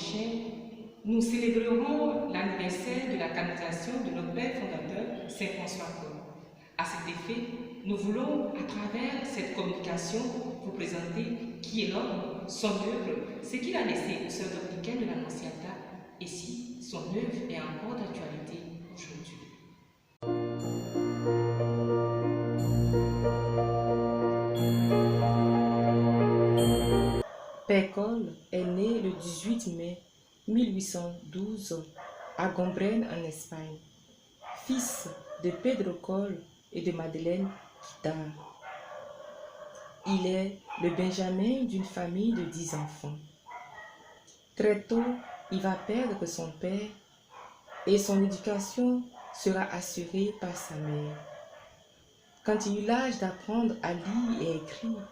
prochain, nous célébrerons l'anniversaire de la canonisation de notre père fondateur, Saint François Cole. À cet effet, nous voulons, à travers cette communication, vous présenter qui est l'homme, son œuvre, ce qu'il a laissé aux sœurs dominicaines de l'Annonciata et si son œuvre est encore d'actualité aujourd'hui. Père Cole est né le 18 mai 1812 à Gombrène en Espagne, fils de Pedro Cole et de Madeleine Guitard. Il est le benjamin d'une famille de 10 enfants. Très tôt, il va perdre son père et son éducation sera assurée par sa mère. Quand il eut l'âge d'apprendre à lire et écrire,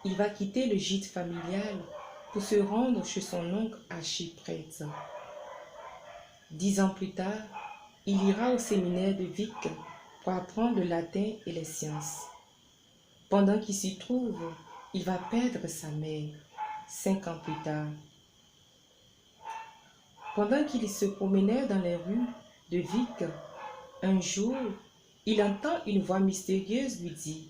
il va quitter le gîte familial pour se rendre chez son oncle archiprêtre. 10 ans plus tard, il ira au séminaire de Vic pour apprendre le latin et les sciences. Pendant qu'il s'y trouve, il va perdre sa mère 5 ans plus tard. Pendant qu'il se promenait dans les rues de Vic, un jour, il entend une voix mystérieuse lui dire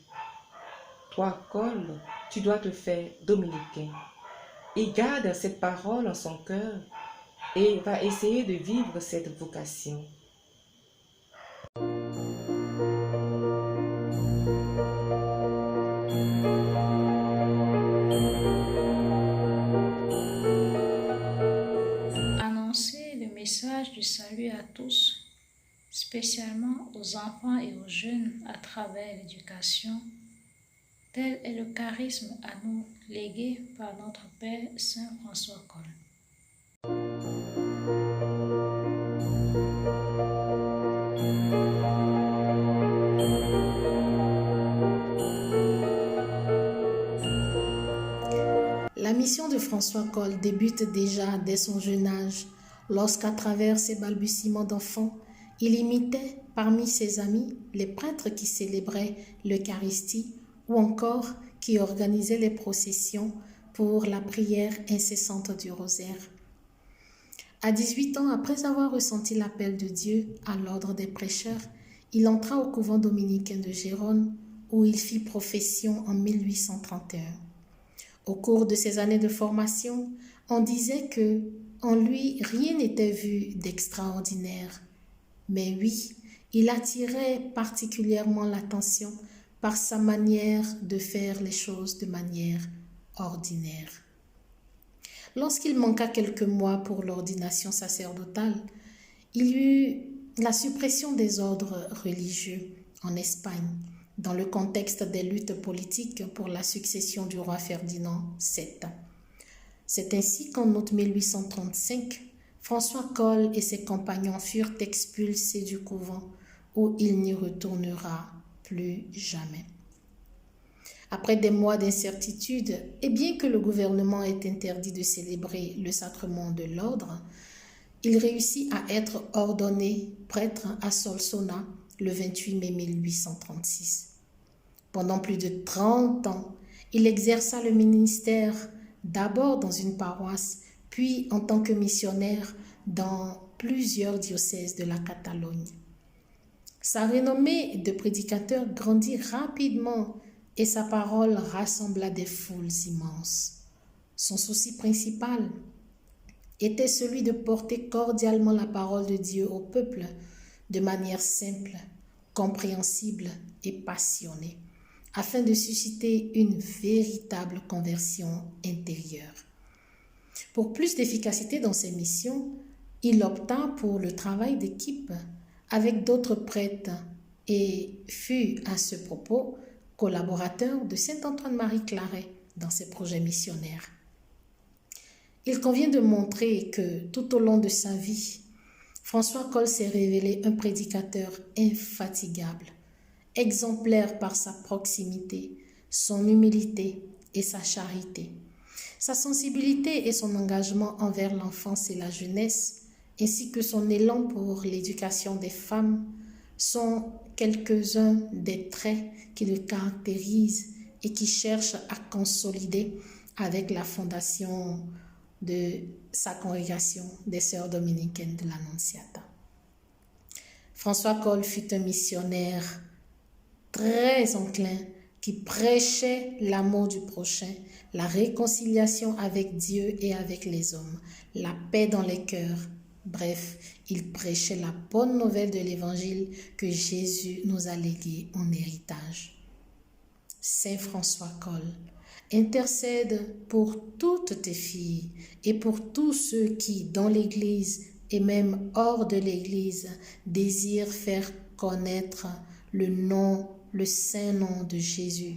« Toi, Cole, tu dois te faire dominicain. » Il garde cette parole en son cœur et va essayer de vivre cette vocation. Annoncer le message du salut à tous, spécialement aux enfants et aux jeunes à travers l'éducation, tel est le charisme à nous légué par notre Père Saint François Cole. La mission de François Cole débute déjà dès son jeune âge, lorsqu'à travers ses balbutiements d'enfant, il imitait parmi ses amis les prêtres qui célébraient l'Eucharistie ou encore qui organisaient les processions pour la prière incessante du rosaire. À 18 ans, après avoir ressenti l'appel de Dieu à l'ordre des prêcheurs, il entra au couvent dominicain de Gérone où il fit profession en 1831. Au cours de ses années de formation, on disait que en lui rien n'était vu d'extraordinaire. Mais oui, il attirait particulièrement l'attention par sa manière de faire les choses de manière ordinaire. Lorsqu'il manqua quelques mois pour l'ordination sacerdotale, il y eut la suppression des ordres religieux en Espagne, dans le contexte des luttes politiques pour la succession du roi Ferdinand VII. C'est ainsi qu'en août 1835, François Cole et ses compagnons furent expulsés du couvent où il n'y retournera plus jamais. Après des mois d'incertitude, et bien que le gouvernement ait interdit de célébrer le sacrement de l'ordre, il réussit à être ordonné prêtre à Solsona le 28 mai 1836. Pendant plus de 30 ans, il exerça le ministère d'abord dans une paroisse, puis en tant que missionnaire dans plusieurs diocèses de la Catalogne. Sa renommée de prédicateur grandit rapidement et sa parole rassembla des foules immenses. Son souci principal était celui de porter cordialement la parole de Dieu au peuple de manière simple, compréhensible et passionnée, afin de susciter une véritable conversion intérieure. Pour plus d'efficacité dans ses missions, il opta pour le travail d'équipe avec d'autres prêtres et fut à ce propos collaborateur de saint Antoine-Marie Claret dans ses projets missionnaires. Il convient de montrer que tout au long de sa vie, François Cole s'est révélé un prédicateur infatigable, exemplaire par sa proximité, son humilité et sa charité. Sa sensibilité et son engagement envers l'enfance et la jeunesse, ainsi que son élan pour l'éducation des femmes, sont quelques-uns des traits qui le caractérisent et qui cherchent à consolider avec la Fondation de sa congrégation des Sœurs dominicaines de l'Annonciata. François Coll fut un missionnaire très enclin qui prêchait l'amour du prochain, la réconciliation avec Dieu et avec les hommes, la paix dans les cœurs. Bref, il prêchait la bonne nouvelle de l'Évangile que Jésus nous a légué en héritage. Saint François Coll, intercède pour toutes tes filles et pour tous ceux qui, dans l'Église et même hors de l'Église, désirent faire connaître le saint nom de Jésus,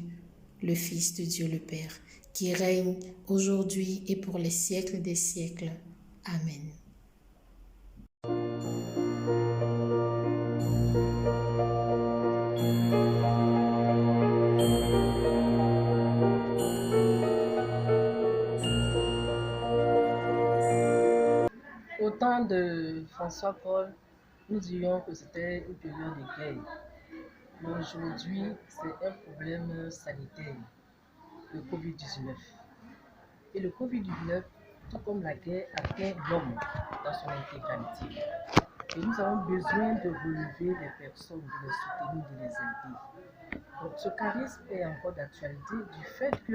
le Fils de Dieu le Père, qui règne aujourd'hui et pour les siècles des siècles. Amen. Au temps de François Coll, nous dirions que c'était une période de guerre. Mais aujourd'hui, c'est un problème sanitaire, le Covid-19. Et le Covid-19, tout comme la guerre, atteint l'homme dans son intégralité. Et nous avons besoin de relever les personnes, de les soutenir, de les aider. Donc ce charisme est encore d'actualité du fait que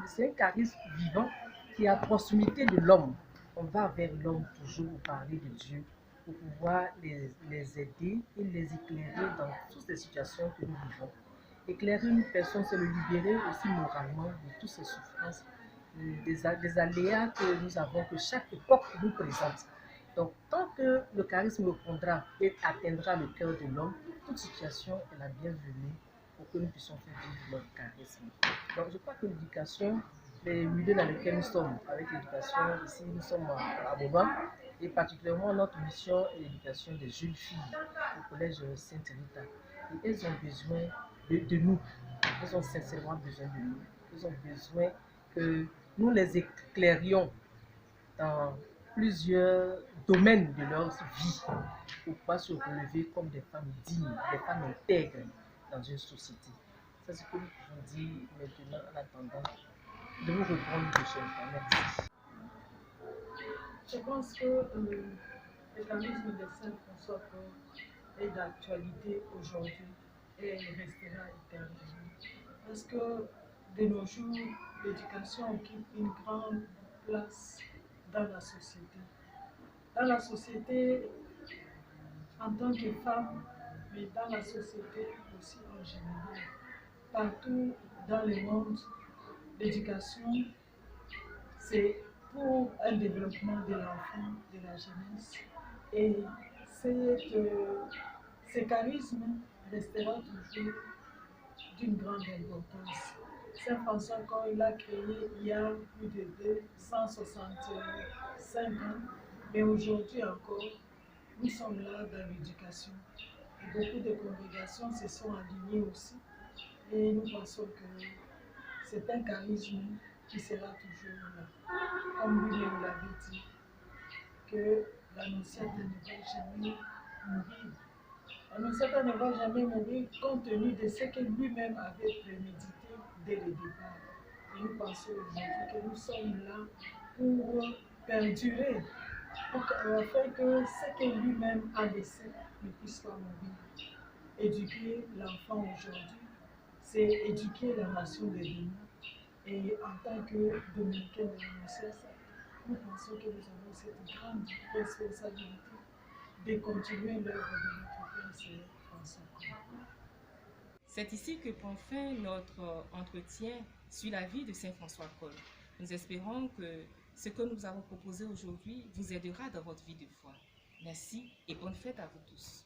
c'est un charisme vivant qui est à proximité de l'homme. On va vers l'homme toujours pour parler de Dieu, pour pouvoir les aider et les éclairer dans toutes les situations que nous vivons. Éclairer une personne, c'est le libérer aussi moralement de toutes ces souffrances, des aléas que nous avons, que chaque époque nous présente. Donc, tant que le charisme répondra et atteindra le cœur de l'homme, toute situation est la bienvenue pour que nous puissions faire vivre notre charisme. Donc, je crois que l'éducation, les milieux dans lesquels nous sommes, avec l'éducation, ici nous sommes à Boban, et particulièrement notre mission est l'éducation des jeunes filles au collège Sainte-Rita. Et elles ont besoin de nous, elles ont sincèrement besoin de nous, elles ont besoin que nous les éclairions dans plusieurs domaines de leur vie pour pouvoir se relever comme des femmes dignes, des femmes intègres dans une société. C'est ce que nous pouvons dire maintenant en attendant de vous répondre de chez vous. Merci. Je pense que le charisme de Saint François Coll est d'actualité aujourd'hui et restera éternellement. Parce que de nos jours, l'éducation occupe une grande place dans la société. Dans la société, en tant que femme, mais dans la société aussi en général. Partout dans le monde, l'éducation, c'est pour un développement de l'enfant, de la jeunesse. Et ce charisme restera toujours d'une grande importance. Saint François, quand il l'a créé il y a plus de 265 ans, mais aujourd'hui encore, nous sommes là dans l'éducation. Et beaucoup de congrégations se sont alignées aussi. Et nous pensons que c'est un charisme qui sera toujours là. Comme lui-même l'avait dit, que l'Annonciata ne va jamais mourir. L'Annonciata ne va jamais mourir compte tenu de ce que lui-même avait prémédité dès le départ. Et nous pensons aujourd'hui que nous sommes là pour perdurer, afin que ce que lui-même a laissé ne puisse pas mourir. Éduquer l'enfant aujourd'hui, c'est éduquer la nation de demain. Et en tant que dominicains de l'Annonciata, nous pensons que nous avons cette grande responsabilité de continuer l'œuvre de notre Père Seigneur François Coll. C'est ici que prend fin notre entretien sur la vie de Saint François Coll. Nous espérons que ce que nous avons proposé aujourd'hui vous aidera dans votre vie de foi. Merci et bonne fête à vous tous.